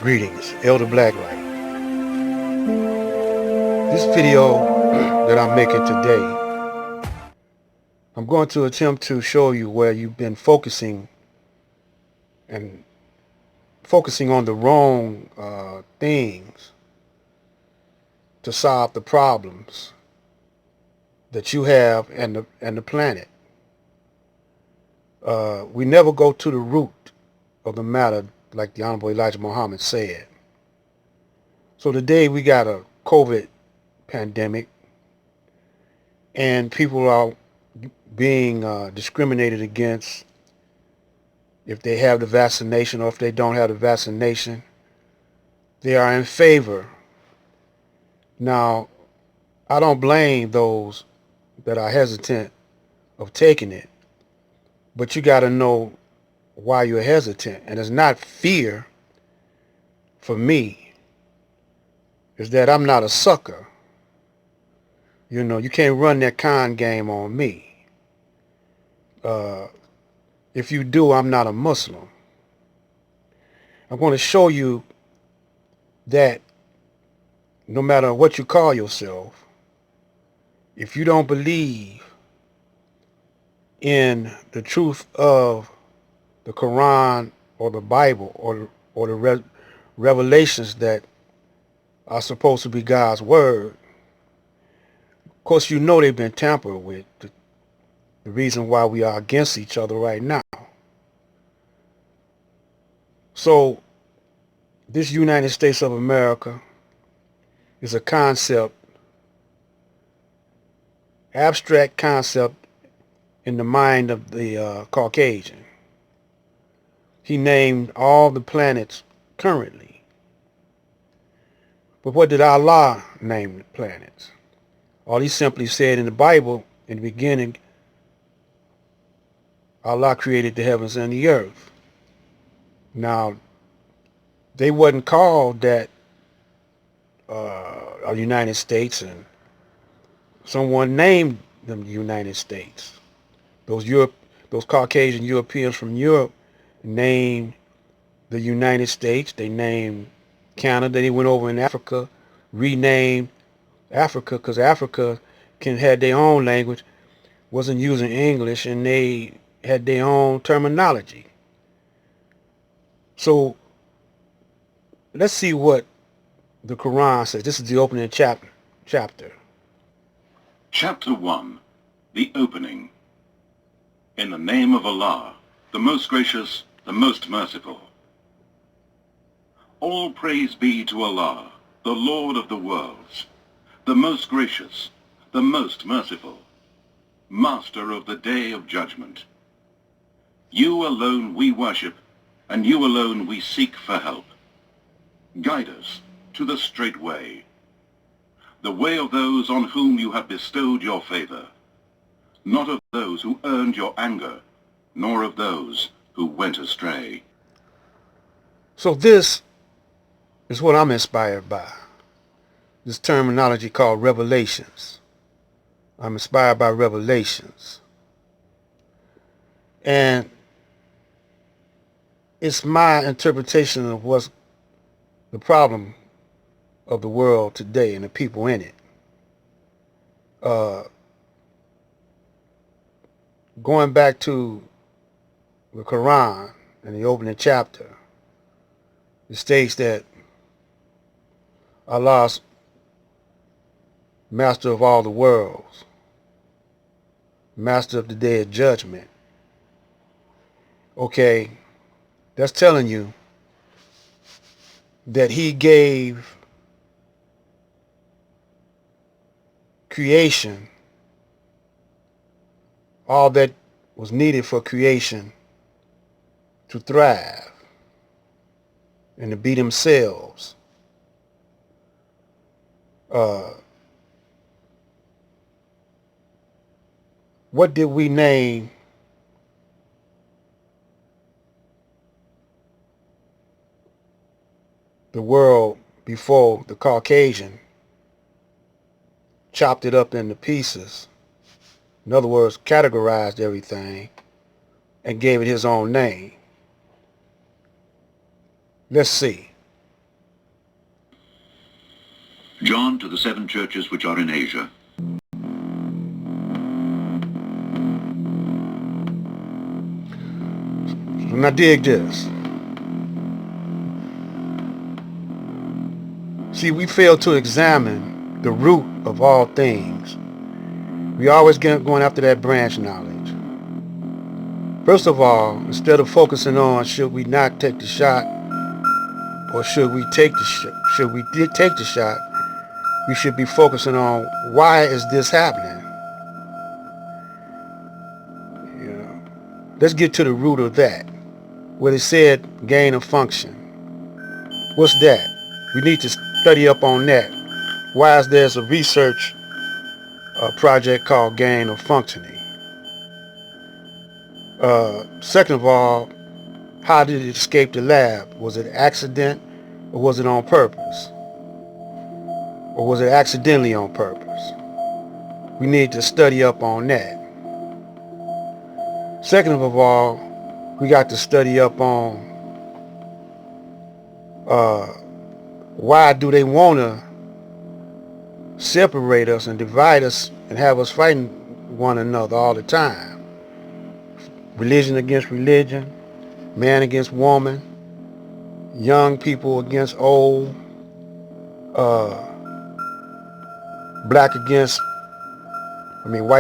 Greetings, Elder Blacklight. This video that I'm making today, I'm going to attempt to show you where you've been and focusing on the wrong things to solve the problems that you have and the planet. We never go to the root of the matter, like the Honorable Elijah Muhammad said. So today we got a COVID pandemic, and people are being discriminated against if they have the vaccination or if they don't have the vaccination. They are in favor. Now, I don't blame those that are hesitant of taking it, but you got to know why you're hesitant. And it's not fear for me. It's that I'm not a sucker. You can't run that con game on me. Uh, if you do, I'm not a Muslim. I'm going to show you that no matter what you call yourself, if you don't believe in the truth of the Quran or the Bible or the revelations that are supposed to be God's word, of course you know they've been tampered with. The reason why we are against each other right now. So this United States of America is a concept, abstract concept in the mind of the Caucasian. He named all the planets currently. But what did Allah name the planets? All he simply said in the Bible, in the beginning, Allah created the heavens and the earth. Now, they wasn't called that United States, and someone named them the United States. Those Caucasian Europeans from Europe named the United States. They named Canada. They went over in Africa, renamed Africa because Africa had their own language, wasn't using English, and they had their own terminology. So let's see what the Quran says. This is the opening chapter. Chapter 1. The Opening. In the name of Allah, the most gracious, the most merciful. All praise be to Allah, the Lord of the worlds, the most gracious, the most merciful, Master of the Day of Judgment. You alone we worship, and you alone we seek for help. Guide us to the straight way, the way of those on whom you have bestowed your favor, not of those who earned your anger, nor of those who went astray. So this is what I'm inspired by. This terminology called revelations. I'm inspired by revelations. And it's my interpretation of what's the problem of the world today and the people in it. Going back to the Quran in the opening chapter, it states that Allah's master of all the worlds, master of the day of judgment. Okay, that's telling you that he gave creation all that was needed for creation to thrive and to be themselves. What did we name the world before the Caucasian chopped it up into pieces? In other words, categorized everything and gave it his own name. Let's see. John to the 7 churches which are in Asia. So now dig this. See, we fail to examine the root of all things. We always going after that branch knowledge. First of all, instead of focusing on should we not take the shot or should we take the take the shot, we should be focusing on why is this happening. You know, let's get to the root of that. Where they said gain of function. What's that? We need to study up on that. Why is there a research project called gain of functioning? Second of all, how did it escape the lab? Was it accident or was it on purpose? Or was it accidentally on purpose? We need to study up on that. Second of all, we got to study up on why do they want to separate us and divide us and have us fighting one another all the time. Religion against religion, man against woman, young people against old, white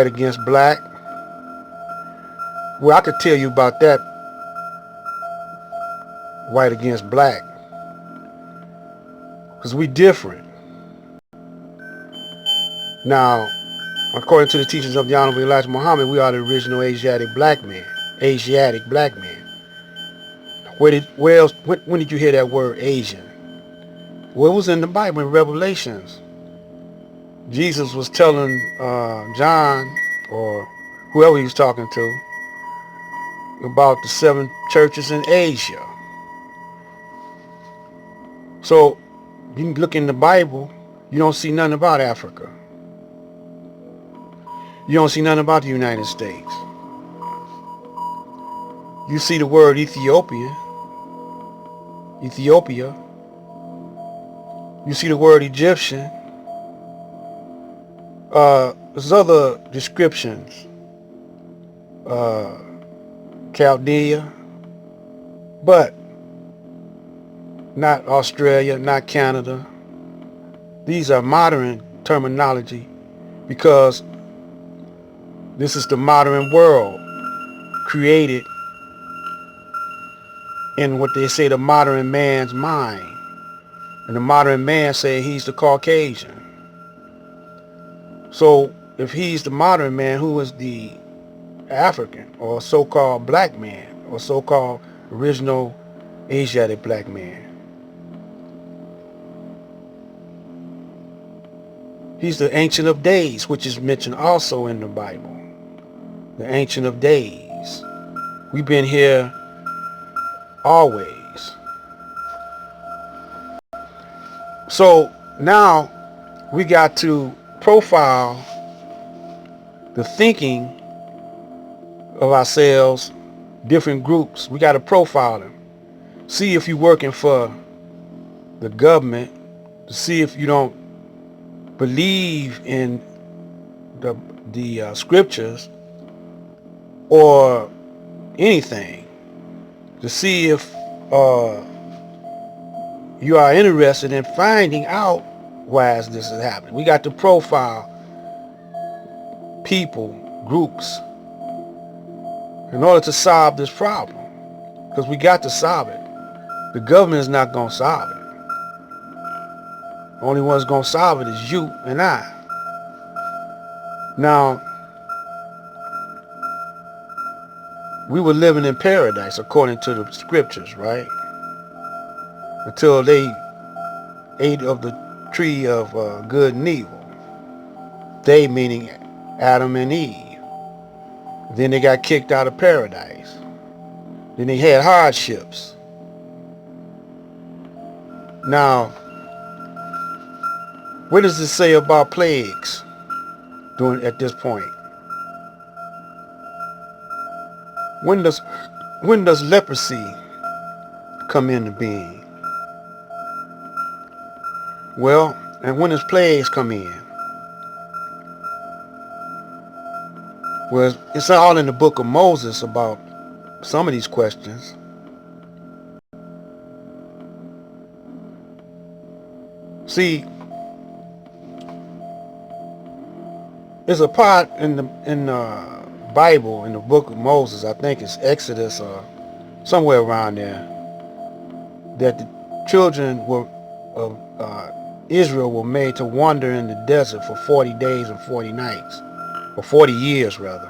against black. Well, I could tell you about that, white against black, because we different. Now, according to the teachings of the Honorable Elijah Muhammad, we are the original Asiatic black man. Asiatic black man. When did you hear that word Asian? Well, it was in the Bible, in Revelations. Jesus was telling John, or whoever he was talking to, about the 7 churches in Asia. So, you can look in the Bible, you don't see nothing about Africa. You don't see nothing about the United States. You see the word Ethiopia. You see the word Egyptian. There's other descriptions. Chaldea. But not Australia, not Canada. These are modern terminology because this is the modern world created in what they say the modern man's mind. And the modern man say he's the Caucasian. So if he's the modern man, who is the African or so-called black man or so-called original Asiatic black man? He's the Ancient of Days, which is mentioned also in the Bible. The Ancient of Days. We've been here always. So now we got to profile the thinking of ourselves, different groups. We got to profile them. See if you're working for the government, to see if you don't believe in the scriptures or anything, to see if you are interested in finding out why this is happening. We got to profile people, groups, in order to solve this problem, because we got to solve it. The government is not going to solve it. The only one's going to solve it is you and I. Now, we were living in paradise according to the scriptures, right? Until they ate of the tree of good and evil. They meaning Adam and Eve. Then they got kicked out of paradise. Then they had hardships. Now, what does it say about plagues at this point? When does leprosy come into being? Well, And when his plagues come in? Well, it's all in the book of Moses about some of these questions. See, there's a part in the Bible, in the book of Moses, I think it's Exodus or somewhere around there, that the children of Israel were made to wander in the desert for 40 days and 40 nights, or 40 years rather.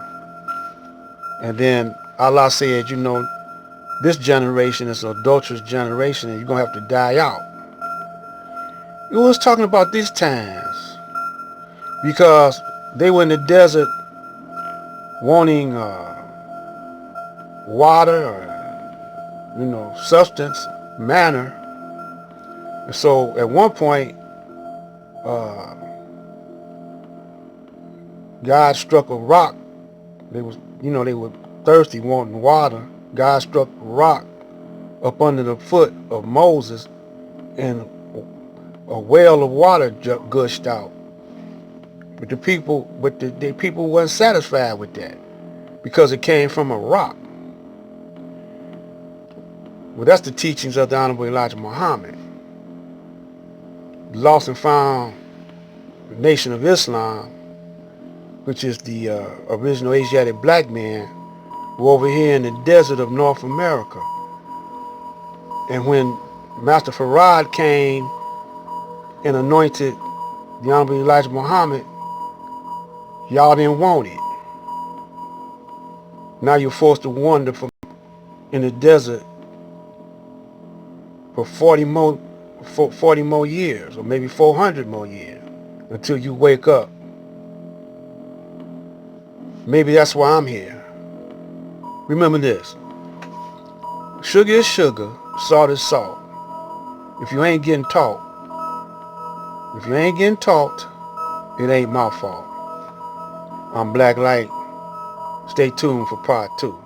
And then Allah said, you know, this generation is an adulterous generation and you're going to have to die out. It was talking about these times because they were in the desert wanting water or, you know, substance, manna. And so at one point, God struck a rock. They were thirsty, wanting water. God struck a rock up under the foot of Moses, and a well of water gushed out. But the people weren't satisfied with that because it came from a rock. Well, that's the teachings of the Honorable Elijah Muhammad. The lost and found Nation of Islam, which is the original Asiatic black man, were over here in the desert of North America. And when Master Farad came and anointed the Honorable Elijah Muhammad, y'all didn't want it. Now you're forced to wander in the desert for 40 more years, or maybe 400 more years, until you wake up. Maybe that's why I'm here. Remember this. Sugar is sugar, salt is salt. If you ain't getting taught, it ain't my fault. I'm Black Light. Stay tuned for part 2.